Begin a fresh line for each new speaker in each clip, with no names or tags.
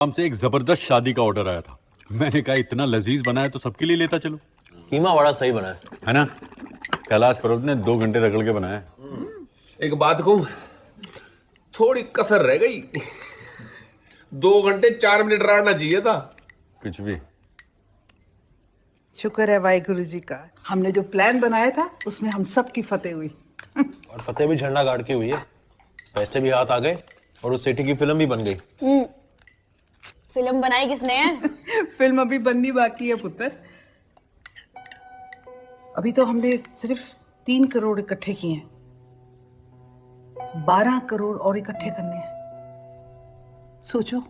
हमसे एक जबरदस्त शादी का ऑर्डर आया था। मैंने कहा इतना लजीज बना है तो सबके लिए लेता चलो।
कीमा बड़ा सही बना
है ना? कैलाश पर्वत ने 2 घंटे रगड़ के बनाया।
एक बात कहूं, थोड़ी कसर रह गई। 2 घंटे 4 मिनट रहना चाहिए था।
कुछ भी।
शुक्र है वाहिगुरु जी का, हमने जो प्लान बनाया था उसमें हम सब की फतेह हुई।
और फतेह भी झंडा गाड़ के हुई है। पैसे भी हाथ आ गए और उस सेठी की फिल्म भी बन गई।
फिल्म बनाई किसने है?
फिल्म अभी बननी बाकी है पुत्र। अभी तो हमने सिर्फ 3 करोड़ इकट्ठे किए हैं, 12 करोड़ और इकट्ठे करने हैं। सोचो।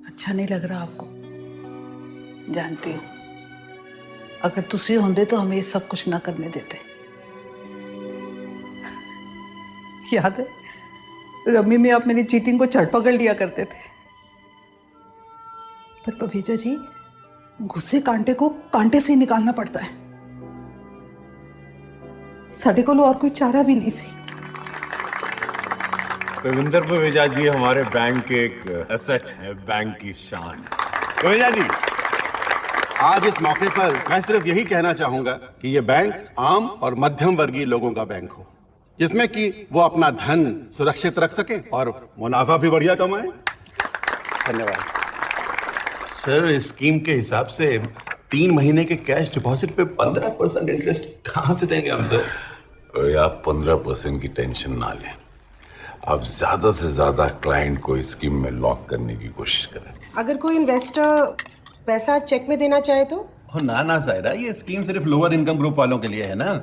अच्छा नहीं लग रहा आपको? जानती हूँ, अगर तुसी होंदे तो हमें ये सब कुछ ना करने देते। याद है रम्मी में आप मेरी चीटिंग को चढ़ पकड़ लिया करते थे, पर पवेजा जी, घुसे कांटे को कांटे से ही निकालना पड़ता है। साडे को और कोई चारा भी नहीं सी।
रविंदर पवेजा जी हमारे बैंक के एक एसेट है, बैंक की शान। पवेजा जी,
आज इस मौके पर मैं सिर्फ यही कहना चाहूंगा कि ये बैंक आम और मध्यम वर्गीय लोगों का बैंक हो, जिसमें कि वो अपना धन सुरक्षित रख सके और मुनाफा भी बढ़िया कमाए। धन्यवाद सर। इस स्कीम के हिसाब से 3 महीने के कैश डिपॉजिट पे 15% इंटरेस्ट कहाँ से देंगे हम सर?
आप 15% की टेंशन ना लें। आप ज्यादा से ज्यादा क्लाइंट को इस स्कीम में लॉक करने की कोशिश करें।
अगर कोई इन्वेस्टर पैसा चेक में देना चाहे तो?
ना ना सायरा, ये स्कीम सिर्फ लोअर इनकम ग्रुप वालों के लिए है ना,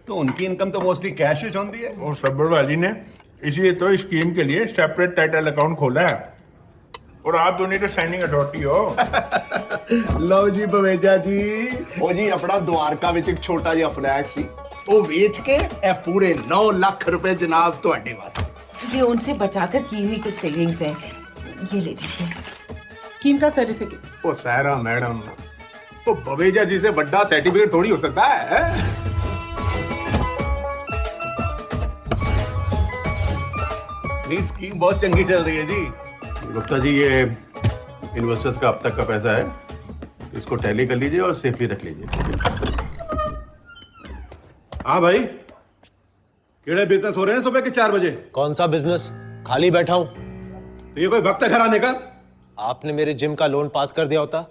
तो उनकी इनकम तो मोस्टली कैश ही होती है।
और सब्बर वाली ने इसलिए तो स्कीम के लिए सेपरेट टाइटल अकाउंट खोला है, और आप दोनों तो साइनिंग अथॉरिटी हो।
लो जी बवेजा जी, ओ जी अपना द्वारका विच एक छोटा जिहा फ्लैट सी, वो बेच के ए पूरे 9 लाख रुपए जनाब ਤੁਹਾਡੇ वास्ते।
ये उनसे बचाकर की हुई कुछ सेविंग्स है, ये ले लीजिए स्कीम का सर्टिफिकेट।
ओ सायरा मैडम, तो बवेजा जी से बड़ा सर्टिफिकेट थोड़ी हो सकता है?
नहीं, स्कीम बहुत चंगी चल रही है जी। गुप्ता जी, ये इन्वेस्टर्स का अब तक का पैसा है, इसको टैली कर लीजिए और सेफली रख लीजिए। हाँ भाई, केड़े बिजनेस हो रहे हैं सुबह के 4 बजे?
कौन सा बिजनेस? खाली बैठा हूं।
तो ये कोई वक्त है घर आने का?
आपने मेरे जिम का लोन पास कर दिया होता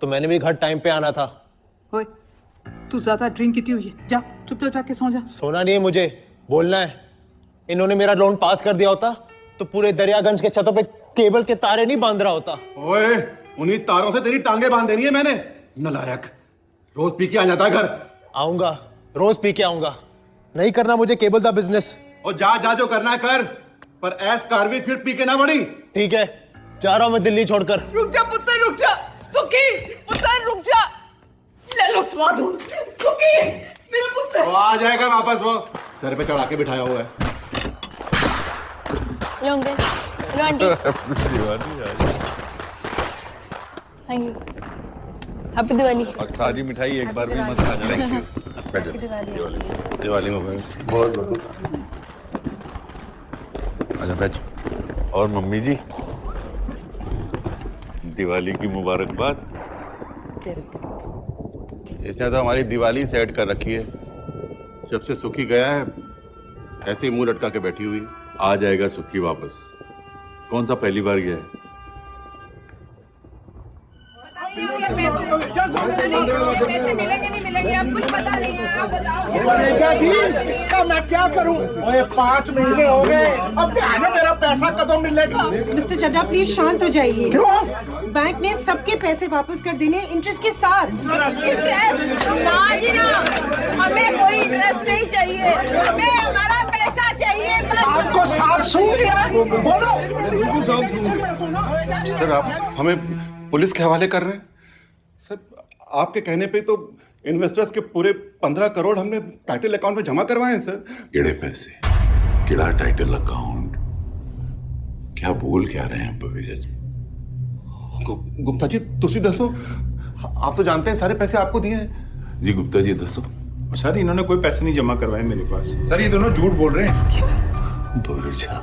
तो मैंने भी घर टाइम पे आना था।
ओए, तू ज्यादा ड्रिंक की हुई है, जा चुपचाप जाके सो जा।
सोना नहीं है मुझे, बोलना है। इन्होंने मेरा लोन पास कर दिया होता तो पूरे दरियागंज के छतों पे केबल के तारे नहीं बांध रहा होता।
ओए, उन्हीं तारों से तेरी टांगे बांध देनी है मैंने। नालायक, रोज पी के आ जाता है घर।
आऊंगा, रोज पी के आऊंगा। नहीं करना मुझे केबल दा बिजनेस।
और जा जा जो करना है कर, पर ऐस कारवी फिर पी के ना बढ़ी।
ठीक है, जा रहा हूं मैं दिल्ली छोड़कर।
रुक जा पुत्र, रुक जा। सुखी पुत्र, रुक जा। ले लो स्वाद। सुखी मेरा पुत्र।
वो आ जाएगा वापस, वो सर पे चढ़ा के बिठाया हुआ है।
लो अंकल, लो aunty. Thank you. Happy Diwali.
और सारी मिठाई एक बार भी मत खाना। Thank you.
दिवाली मुबारक। बहुत बहुत। आजा बैठ।
और मम्मी जी, दिवाली की मुबारकबाद।
इसने तो हमारी दिवाली सेट कर रखी है। जब से सुखी गया है ऐसे ही मुंह लटका के बैठी हुई।
आ जाएगा सुखी वापस। कौन सा पहली बार गया है?
पैसे मिलेंगे नहीं मिलेंगे, आप कुछ पता नहीं है, आप बताओ।
बेटा जी, इसका मैं क्या करूं? ओए 5 महीने हो गए, अब ध्यान है मेरा पैसा कब मिलेगा?
मिस्टर चड्ढा प्लीज शांत हो जाइए।
क्यों?
बैंक ने सबके पैसे वापस कर देने इंटरेस्ट के साथ।
इंटरेस्ट? ना जी ना, हमें कोई इंटरेस्ट नहीं चाहिए, हमें हमारा पैसा चाहिए बस।
आपको साफ सूंघ गया? बोलो।
सर, आप हमें पुलिस के हवाले कर रहे हैं? सर, आपके कहने पे तो इन्वेस्टर्स के पूरे 15 करोड़ हमने टाइटल अकाउंट में जमा करवाए हैं सर।
केड़े पैसे, केड़ा टाइटल अकाउंट, क्या बोल क्या रहे हैं बवेजा जी?
गुप्ता जी तुसी दसो।
आप तो जानते हैं सारे पैसे आपको दिए हैं।
जी गुप्ता जी दसो।
सर इन्होंने कोई पैसे नहीं जमा करवाए मेरे पास। सर ये दोनों झूठ बोल रहे हैं।
बवेजा,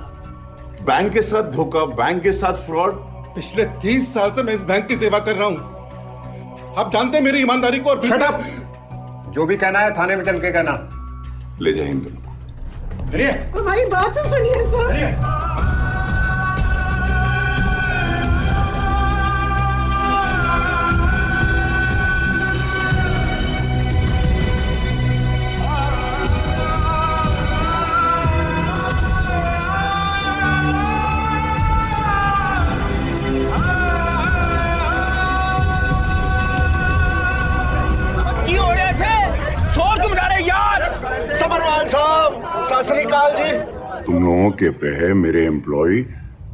बैंक के साथ धोखा, बैंक के साथ फ्रॉड।
पिछले 30 साल से मैं इस बैंक की सेवा कर रहा हूं। आप जानते हैं मेरी ईमानदारी को। और
शट अप! जो भी कहना है थाने में चल के कहना।
ले जाए इन दोनों को।
अरे
हमारी बात तो सुनिए सर।
सबरवाल साहब, सत श्री अकाल जी।
तुम लोगों के पे मेरे एम्प्लॉय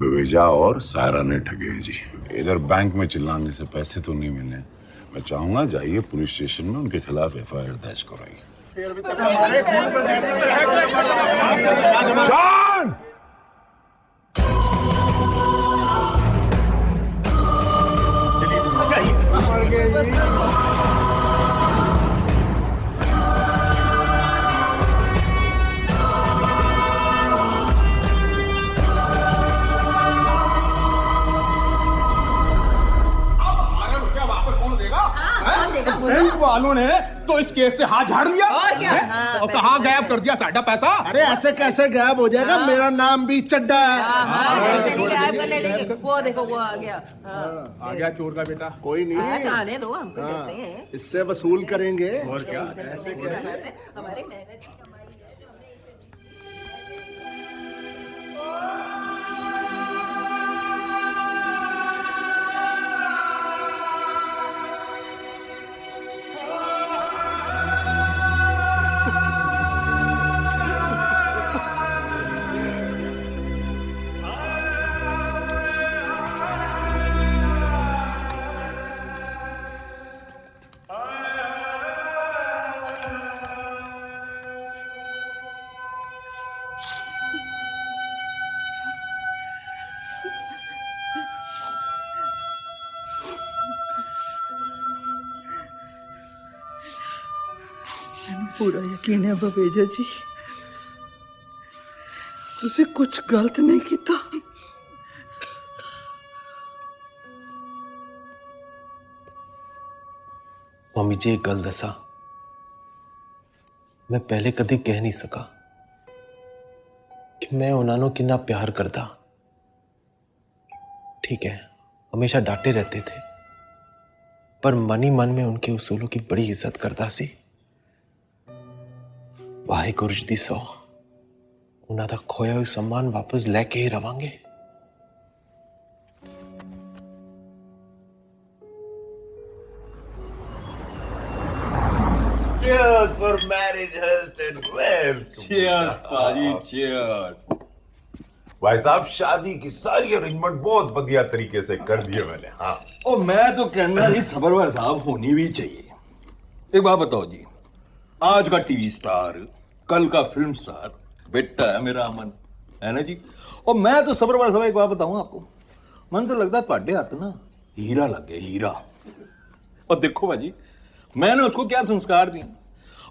बवेजा और सायरा ने ठगे हैं जी। इधर बैंक में चिल्लाने से पैसे तो नहीं मिलने। मैं चाहूंगा जाइए पुलिस स्टेशन में उनके खिलाफ FIR दर्ज कराइए।
बैंक वालों ने तो इस केस से हाथ झाड़ लिया और कहाँ गायब कर दिया साडा पैसा। अरे ऐसे कैसे गायब हो जाएगा? मेरा नाम भी चड्डा है।
वो देखो वो आ गया।
आ गया चोर का बेटा।
कोई नहीं,
आने दो, हमको देते हैं।
इससे वसूल करेंगे।
और क्या?
ऐसे कैसे?
हमारी मेहनत की कमाई है जो पूरा यकीन है बवेजा जी, तुसी कुछ गलत नहीं किया।
मम्मी जी एक गल दसा, मैं पहले कदी कह नहीं सका कि मैं उन्होंने कितना प्यार करता। ठीक है, हमेशा डांटे रहते थे, पर मन ही मन में उनके उसूलों की बड़ी इज्जत करता सी। वाहिगुरू जी दी सौ, उन्हों का खोया हुआ सम्मान वापस लेके ही रवांगे।
Cheers for marriage, health and wealth.
Cheers, पाजी, cheers.
भाई साहब शादी की सारी अरेंजमेंट बहुत बढ़िया तरीके से कर दिए मैंने। हाँ,
और मैं तो कहना जी सबरवाल साहब होनी भी चाहिए। एक बात बताओ जी, आज का टीवी स्टार, कल का फिल्म स्टार बेटा है मेरा अमन, है ना जी। और मैं तो सबरवाल साहब एक बात बताऊं आपको, मन तो लगता ਤੁਹਾਡੇ हाथ ना हीरा लग गया, हीरा। और देखो भाजी, मैंने उसको क्या संस्कार दिए,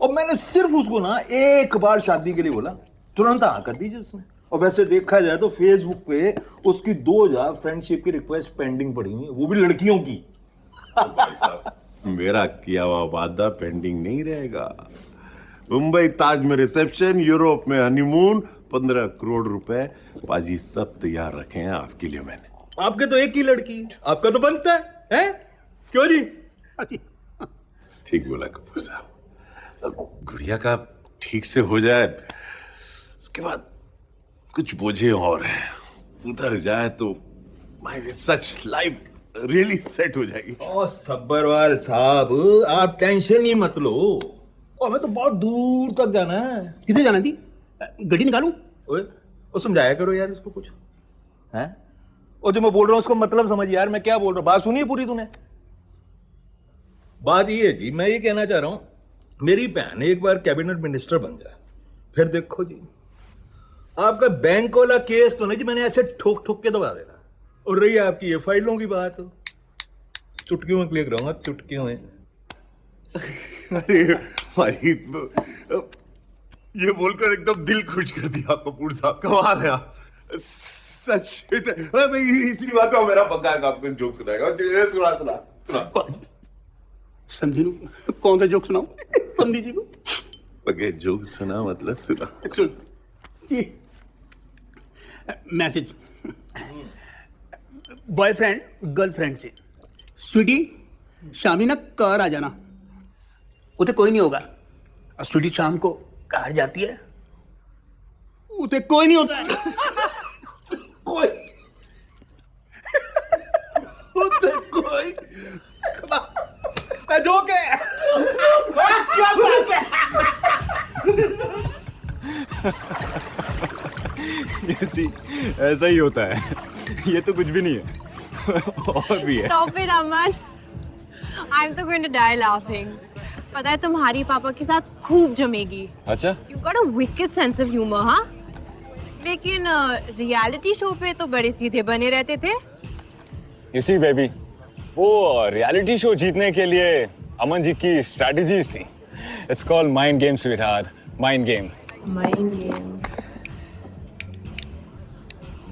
और मैंने सिर्फ उसको ना एक बार शादी के लिए बोला, तुरंत हाँ कर दीजिए उसने। और वैसे देखा जाए तो फेसबुक पे उसकी 2000 फ्रेंडशिप की रिक्वेस्ट पेंडिंग पड़ी हुई, वो भी लड़कियों की।
भाई साहब मेरा किया हुआ वादा पेंडिंग नहीं रहेगा। मुंबई ताज में रिसेप्शन, यूरोप में हनीमून, 15 करोड़ रुपए पाजी सब तैयार रखे हैं आपके लिए मैंने।
आपके तो एक ही लड़की, आपका तो बनता है? क्यों जी?
ठीक बोला कपूर साहब। गुड़िया का ठीक से हो जाए, उसके बाद कुछ बोझे और हैं, उधर जाए तो my such life really set हो जाएगी।
ओ सब्बरवाल साहब, आप टेंशन ही मत लो, और हमें तो बहुत दूर तक जाना है।
किधर जाना थी? गड्डी निकालूं?
ओए, वो समझाया करो यार इसको कुछ, हैं? और जो मैं बोल रहा हूँ उसको मतलब समझ यार, मैं क्या बोल रहा हूँ, बात सुनिए पूरी तूने। बात ये है जी, मैं ये कहना चाह रहा हूँ, मेरी बहन एक बार कैबिनेट मिनिस्टर बन जाए, फिर देखो जी आपका बैंक वाला केस तो नहीं जी मैंने ऐसे ठोक ठोक के दबा देना। और रही आपकी ये फाइलों की बात, चुटकियों में क्लियर कराऊंगा, चुटकियों में।
अरे भाई, ये बोलकर एकदम दिल खुश कर दिया कपूर साहब, कमाल है आप सच। भाई इसी बात का मेरा पक्का है, आपको एक जोक सुनाएगा। सुना
समझी नहीं कौन सा जोक सुनाऊं समझी जी को?
पक्के जोक सुना मतलब सुना।
सुन जी, मैसेज बॉयफ्रेंड गर्लफ्रेंड से, स्वीटी शामी ना घर आ जाना, उसे कोई नहीं होगा। और स्वीटी शाम को घर जाती है, उसे कोई नहीं होता है।
कोई कोई
जोक है।
क्या बात है?
ऐसा ही होता है, ये तो कुछ भी नहीं है। और भी है।
Stop it, Aman. I'm तो going to die laughing. पता है तुम्हारी पापा के साथ खूब जमेगी।
अच्छा,
You got a wicked sense of humor, हाँ? लेकिन रियलिटी शो पे तो बड़े सीधे बने रहते थे।
You see baby, वो रियलिटी शो जीतने के लिए अमन जी की स्ट्रेटजीज थी। It's called mind game, sweetheart. Mind game.
Mind games.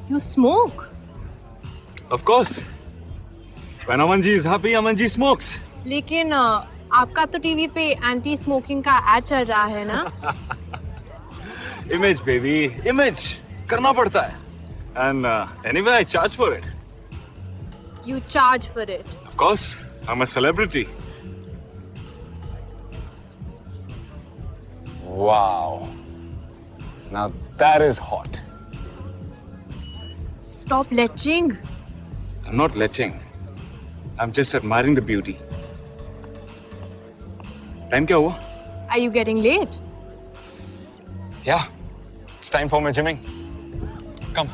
You smoke?
Of course. When Aman ji is happy, Aman ji smokes.
लेकिन आपका तो टीवी पे एंटी स्मोकिंग का एड चल रहा है ना?
Image baby, image. करना पड़ता है. And anyway, I charge for it.
You charge for it.
Of course, I'm a celebrity. Wow. Now that is hot.
Stop leching.
I'm not leching. I'm just admiring the beauty. Time क्या हुआ?
Are you getting late?
Yeah. It's time for my gymming. Come.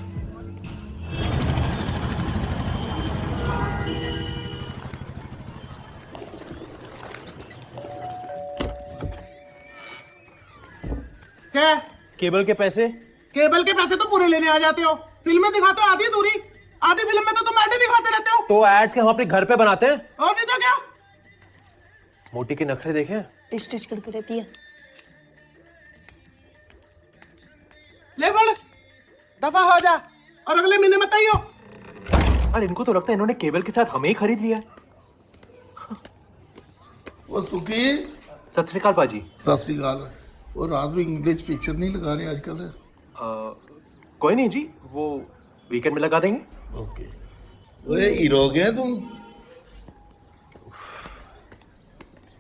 क्या?
Cable के पैसे?
Cable के पैसे तो पूरे लेने आ जाते हो, फिल्में दिखाते हो आधी अधूरी, आधी फिल्म में तो तुम ऐड ही दिखाते रहते हो।
तो एड्स के हम अपने घर पे बनाते हैं।
और नहीं तो क्या?
मोटी के नखरे देखे?
टिच टिच करती रहती है।
ले बढ़, दफा हो जा और अगले महीने मत आइयो।
अरे इनको तो लगता है इन्होंने केबल के साथ हमें ही खरीद लिया।
वो सुखी,
सत श्री अकाल पाजी।
सत श्री अकाल। वो रात में इंग्लिश पिक्चर नहीं लगा रहे आजकल?
कोई नहीं जी, वो वीकेंड में लगा देंगे।
ओके। ओए हीरो हो गया तुम।